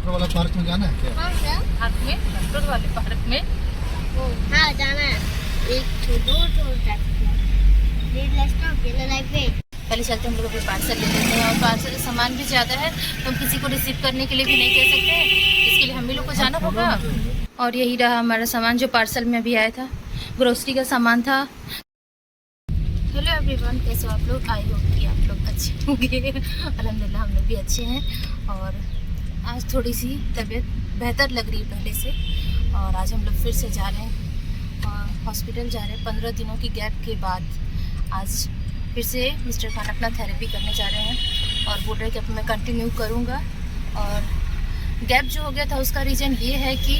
वाला पार्क में जाना है क्या? हाँ क्या? पार्क में, डॉक्टर वाले पार्क में। हाँ जाना है। एक दो पहले चलते हम लोग अभी पार्सल ले लेते हैं, और पार्सल सामान भी ज़्यादा है तो हम किसी को रिसीव करने के लिए भी नहीं कह सकते, इसके लिए हम ही लोग को जाना होगा। और यही रहा हमारा सामान जो पार्सल में अभी आया था, ग्रोसरी का सामान था। हेलो एवरीवन, कैसे हो आप लोग? आई होप कि आप लोग अच्छे होंगे। अल्हम्दुलिल्लाह हम लोग भी अच्छे हैं। और आज थोड़ी सी तबीयत बेहतर लग रही है पहले से, और आज हम लोग फिर से जा रहे हैं और हॉस्पिटल जा रहे हैं 15 दिनों की गैप के बाद। आज फिर से मिस्टर खान अपना थेरेपी करने जा रहे हैं और बोल रहे हैं कि अब मैं कंटिन्यू करूँगा। और गैप जो हो गया था उसका रीज़न ये है कि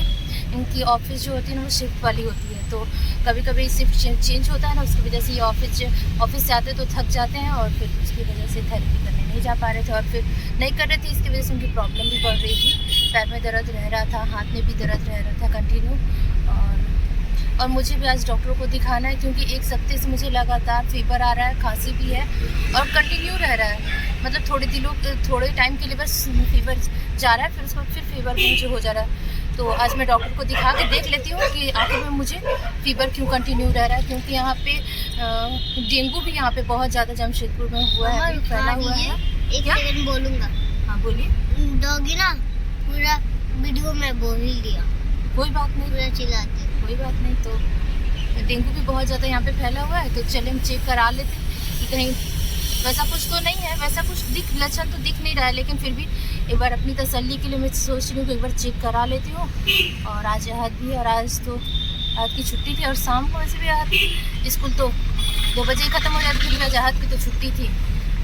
इनकी ऑफिस जो होती है ना वो शिफ्ट वाली होती है, तो कभी कभी शिफ्ट चेंज होता है ना, उसकी वजह से ये ऑफिस से आते तो थक जाते हैं, और फिर उसकी वजह से थेरेपी करने नहीं जा पा रहे थे, और फिर नहीं कर रहे थे। इसकी वजह से उनकी प्रॉब्लम भी बढ़ रही थी, पैर में दर्द रह रहा था, हाथ में भी दर्द रह रहा था कंटिन्यू। और मुझे भी आज डॉक्टर को दिखाना है, क्योंकि एक हफ्ते से मुझे लगातार फीवर आ रहा है, खांसी भी है और कंटिन्यू रह रहा है। मतलब थोड़े टाइम के लिए बस फीवर जा रहा है, फिर उसके बाद फिर फीवर मुझे हो जा रहा है। तो आज मैं डॉक्टर को दिखा के देख लेती हूँ कि आखिर में मुझे फीवर क्यों कंटिन्यू रह रहा है, क्योंकि यहाँ पे डेंगू भी यहाँ पे बहुत ज़्यादा जमशेदपुर में हुआ है, फैला हुआ है। एक सेकंड बोलूँगा। हाँ बोलिए। डॉगी ना पूरा वीडियो में बोल ही दिया। कोई बात नहीं, पूरा चिल्लाते। कोई बात नहीं। तो डेंगू भी बहुत ज़्यादा यहाँ पे फैला हुआ है, तो चले हम चेक करा लेते कि कहीं वैसा कुछ तो नहीं है, वैसा कुछ लक्षण तो दिख नहीं रहा है, लेकिन फिर भी एक बार अपनी तसल्ली के लिए मैं सोच रही हूँ कि एक बार चेक करा लेती हूँ। और आज आहद भी, और आज की छुट्टी थी, और शाम को वैसे भी आहद स्कूल तो 2 बजे ही ख़त्म हो जाती थी, आज आहद की तो छुट्टी थी,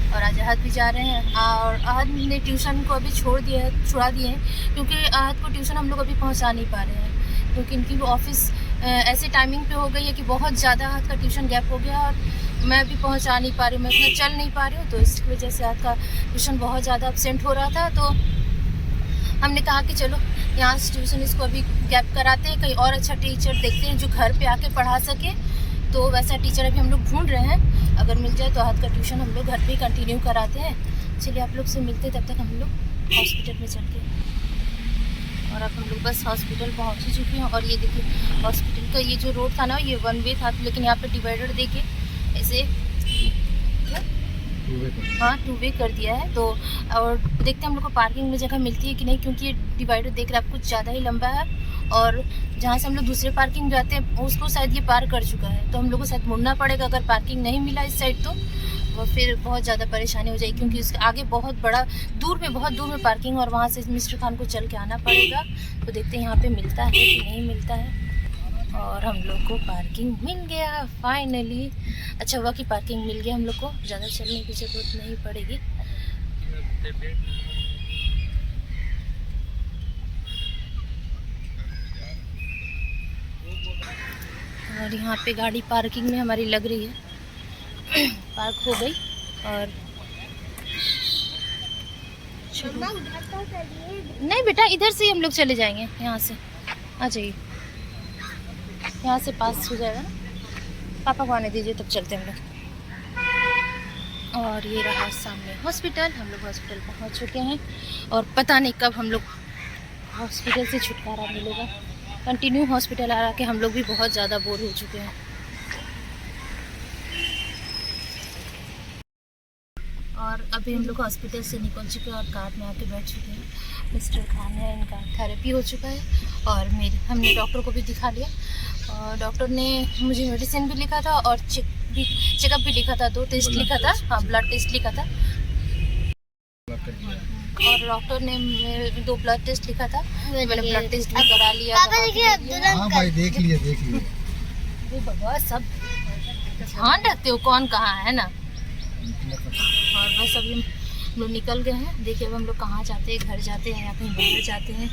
और आज आहद भी जा रहे हैं। और आहद ने ट्यूशन को अभी छुड़ा दिए हैं, क्योंकि आहद को ट्यूशन हम लोग अभी पहुँचा नहीं पा रहे हैं, क्योंकि इनकी ऑफिस ऐसे टाइमिंग पे हो गई है कि बहुत ज़्यादा आहद का ट्यूशन गैप हो गया, और मैं अभी पहुंचा नहीं पा रही हूँ, मैं इतना चल नहीं पा रही हूँ, तो इसकी वजह से आहद का ट्यूशन बहुत ज़्यादा अपसेंट हो रहा था। तो हमने कहा कि चलो यहाँ से ट्यूशन इसको अभी गैप कराते हैं, कहीं और अच्छा टीचर देखते हैं जो घर पे आके पढ़ा सके। तो वैसा टीचर अभी हम लोग ढूंढ रहे हैं, अगर मिल जाए तो आहद का ट्यूशन हम लोग घर पे ही कंटिन्यू कराते हैं। चलिए आप लोग से मिलते, तब तक हम लोग हॉस्पिटल में चलते हैं। और अब हम लोग बस हॉस्पिटल पहुँच ही चुके हैं। और ये देखिए हॉस्पिटल का ये जो रोड था ना, ये 1 वे था, लेकिन यहाँ पे डिवाइडर देके ऐसे 2 वे कर दिया है। तो और देखते हैं हम लोग को पार्किंग में जगह मिलती है कि नहीं, क्योंकि ये डिवाइडर देख रहे हैं आप कुछ ज़्यादा ही लंबा है, और जहाँ से हम लोग दूसरे पार्किंग जाते हैं उसको शायद ये पार कर चुका है, तो हम लोग को शायद मुड़ना पड़ेगा। अगर पार्किंग नहीं मिला इस साइड तो वो फिर बहुत ज़्यादा परेशानी हो जाएगी, क्योंकि उसके आगे बहुत दूर में पार्किंग, और वहाँ से मिस्टर खान को चल के आना पड़ेगा। तो देखते हैं यहाँ पे मिलता है कि नहीं मिलता है। और हम लोग को पार्किंग मिल गया फाइनली। अच्छा हुआ कि पार्किंग मिल गया, हम लोग को ज़्यादा चलने की ज़रूरत नहीं पड़ेगी। और यहाँ पे गाड़ी पार्किंग में हमारी लग रही है, पार्क हो गई। और नहीं बेटा, इधर से ही हम लोग चले जाएंगे, यहाँ से आ जाइए, यहाँ से पास हो जाएगा ना। पापा को आने दीजिए, तब चलते हैं हम लोग। और ये रहा सामने हॉस्पिटल, हम लोग हॉस्पिटल पहुँच चुके हैं, और पता नहीं कब हम लोग हॉस्पिटल से छुटकारा मिलेगा। कंटिन्यू हॉस्पिटल आ के हम लोग भी बहुत ज़्यादा बोर हो चुके हैं। और अभी हम लोग हॉस्पिटल से निकल चुके हैं और कार में आके बैठ चुके हैं। मिस्टर खान है, इनका थेरेपी हो चुका है, और हमने डॉक्टर को भी दिखा लिया, और डॉक्टर ने मुझे मेडिसिन भी लिखा था और चेकअप भी लिखा था, 2 टेस्ट लिखा था। हाँ, ब्लड टेस्ट लिखा था, और डॉक्टर ने 2 ब्लड टेस्ट लिखा था, मैंने ब्लड टेस्ट भी करा लिया। हाँ भाई, देख लिए। बाबा सब ध्यान रखते हो कौन कहाँ है ना। और बस अभी हम लोग निकल गए हैं। देखिए अब हम लोग कहाँ जाते हैं, घर जाते हैं या कहीं बाहर जाते हैं।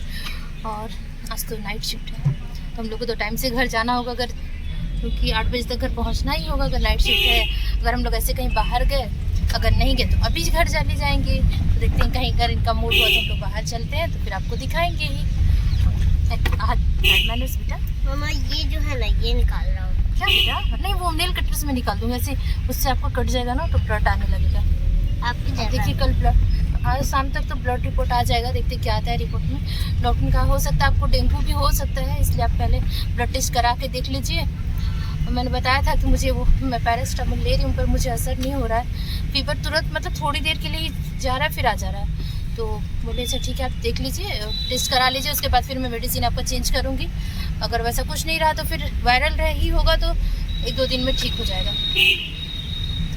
और आज तो नाइट शिफ्ट है, तो हम लोग को तो टाइम से घर जाना होगा, अगर क्योंकि 8 बजे तक घर पहुँचना ही होगा अगर नाइट शिफ्ट है। अगर हम लोग ऐसे कहीं बाहर गए, अगर नहीं गए तो अभी घर चले जाएंगे। तो देखते हैं, कहीं अगर इनका मूड हुआ तो हम लोग बाहर चलते हैं, तो फिर आपको दिखाएंगे ही। बेटा मामा ये जो है ना, ये निकाल रहा हूँ। क्या बेटा? नहीं, वो नेल कटर से मैं निकाल दूँगी, ऐसे उससे आपको कट जाएगा ना तो ब्लड आने लगेगा। आपकी देखिए कल ब्लड आज शाम तक तो ब्लड रिपोर्ट आ जाएगा, देखते क्या आता है रिपोर्ट में। डॉक्टर ने कहा हो सकता है आपको डेंगू भी हो सकता है, इसलिए आप पहले ब्लड टेस्ट करा के देख लीजिए। और मैंने बताया था कि मुझे वो मैं पैरासिटामोल ले रही हूँ पर मुझे असर नहीं हो रहा है, फीवर तुरंत मतलब थोड़ी देर के लिए जा रहा है फिर आ जा रहा है। तो बोले अच्छा ठीक है आप देख लीजिए, टेस्ट करा लीजिए, उसके बाद फिर मैं मेडिसिन आपका चेंज करूँगी। अगर वैसा कुछ नहीं रहा तो फिर वायरल ही होगा, तो 1-2 दिन में ठीक हो जाएगा।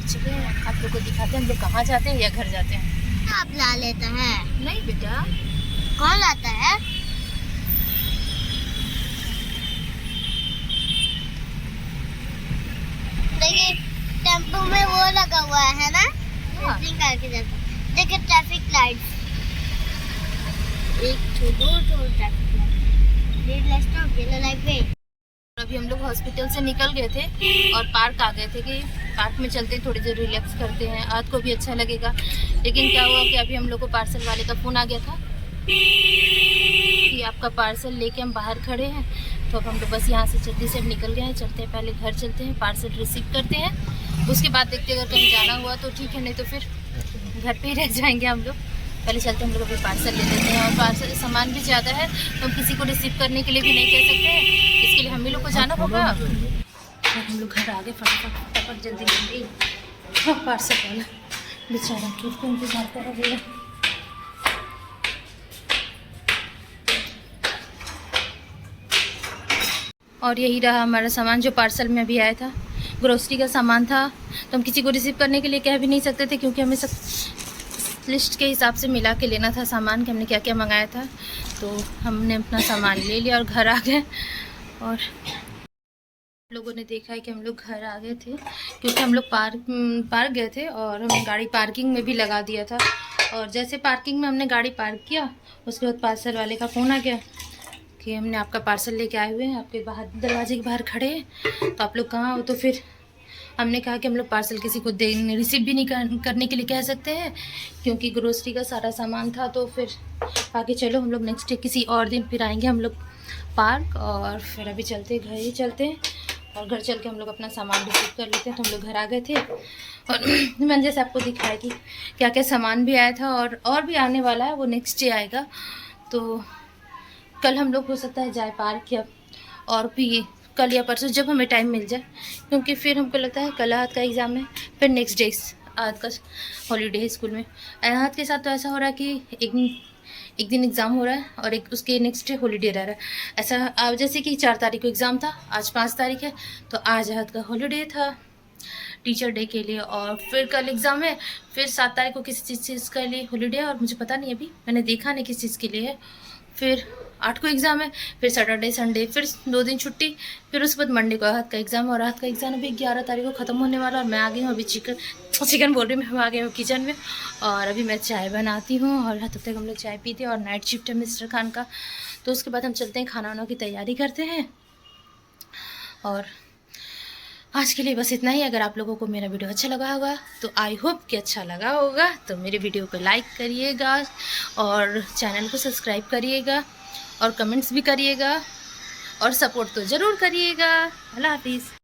चलिए आप लोग को दिखाते हैं हम लोग कहाँ जाते हैं या घर जाते हैं। आप ला लेता है? नहीं बेटा, कौन लाता है? देखिए टेम्पो में वो लगा हुआ है ना, रेसिंग कार के जैसा। देखिए traffic light, 1 2 traffic light, red light stop, yellow light पे। अभी हम लोग हॉस्पिटल से निकल गए थे और पार्क आ गए थे कि पार्क में चलते थोड़ी देर रिलैक्स करते हैं, आज को भी अच्छा लगेगा। लेकिन क्या हुआ कि अभी हम लोग को पार्सल वाले का फ़ोन आ गया था कि आपका पार्सल लेके हम बाहर खड़े हैं। तो अब हम लोग बस यहाँ से जल्दी से निकल गए हैं, चलते हैं पहले घर चलते हैं, पार्सल रिसीव करते हैं, उसके बाद देखते हैं अगर कहीं जाना हुआ तो ठीक है, नहीं तो फिर घर पे ही रह जाएंगे हम लोग। पहले चलते हैं हम लोग अभी पार्सल ले लेते हैं, और पार्सल सामान भी ज़्यादा है तो हम किसी को रिसीव करने के लिए भी नहीं कह सकते, इसके लिए हम ही लोग को जाना होगा। तो हम लोग घर आ गए फटाफट जल्दी जल्दी। हाँ पार्सल वाला बेचारा किसको इंतजार कर रहा है। और यही रहा हमारा सामान जो पार्सल में अभी आया था, ग्रोसरी का सामान था। तो हम किसी को रिसीव करने के लिए कह भी नहीं सकते थे क्योंकि हमें सब लिस्ट के हिसाब से मिला के लेना था सामान कि हमने क्या क्या मंगाया था। तो हमने अपना सामान ले लिया और घर आ गए। और लोगों ने देखा है कि हम लोग घर आ गए थे क्योंकि हम लोग पार्क गए थे और हमने गाड़ी पार्किंग में भी लगा दिया था। और जैसे पार्किंग में हमने गाड़ी पार्क किया उसके बाद पार्सल वाले का फ़ोन आ गया कि हमने आपका पार्सल लेके आए हुए हैं, आपके बाहर दरवाजे के बाहर खड़े हैं, तो आप लोग कहाँ हो। तो फिर हमने कहा कि हम लोग पार्सल किसी को रिसीव भी नहीं करने के लिए कह सकते हैं क्योंकि ग्रोसरी का सारा सामान था। तो फिर आगे चलो हम लोग नेक्स्ट डे किसी और दिन फिर आएंगे हम लोग पार्क, और फिर अभी चलते घर ही चलते हैं और घर चल के हम लोग अपना सामान रिसीव कर लेते हैं। तो हम लोग घर आ गए थे और मैंने जैसे आपको दिखाया कि क्या क्या सामान भी आया था और भी आने वाला है, वो नेक्स्ट डे आएगा। तो कल हम लोग हो सकता है जाए पार्क या और भी कल या परसों जब हमें टाइम मिल जाए, क्योंकि फिर हमको लगता है कल आहत का एग्ज़ाम है, फिर नेक्स्ट डे आहत का हॉलीडे है स्कूल में। आहत के साथ तो ऐसा हो रहा है कि एक दिन एग्ज़ाम हो रहा है और एक उसके नेक्स्ट डे हॉलीडे रह रहा है। ऐसा जैसे कि 4 तारीख को एग्ज़ाम था, आज 5 तारीख है, तो आज आहत का हॉलीडे था टीचर डे के लिए, और फिर कल एग्ज़ाम है, फिर 7 तारीख को किसी चीज़ के लिए हॉलीडे है और मुझे पता नहीं, अभी मैंने देखा नहीं किस चीज़ के लिए है। फिर 8 को एग्ज़ाम है, फिर सैटरडे संडे फिर 2 दिन छुट्टी, फिर उसके बाद मंडे को आहत का एग्ज़ाम, और आहत का एग्ज़ाम अभी 11 तारीख को ख़त्म होने वाला। और मैं आ गई हूँ अभी चिकन बोल रही हूँ, मैं आ गई हूँ किचन में और अभी मैं चाय बनाती हूँ और तब तक हम लोग चाय पीते हैं। और नाइट शिफ्ट है मिस्टर खान का, तो उसके बाद हम चलते हैं खाना वाना की तैयारी करते हैं। और आज के लिए बस इतना ही। अगर आप लोगों को मेरा वीडियो अच्छा लगा होगा तो आई होप कि अच्छा लगा होगा, तो मेरे वीडियो को लाइक करिएगा और चैनल को सब्सक्राइब करिएगा और कमेंट्स भी करिएगा और सपोर्ट तो ज़रूर करिएगा। अल्लाह हाफिज़।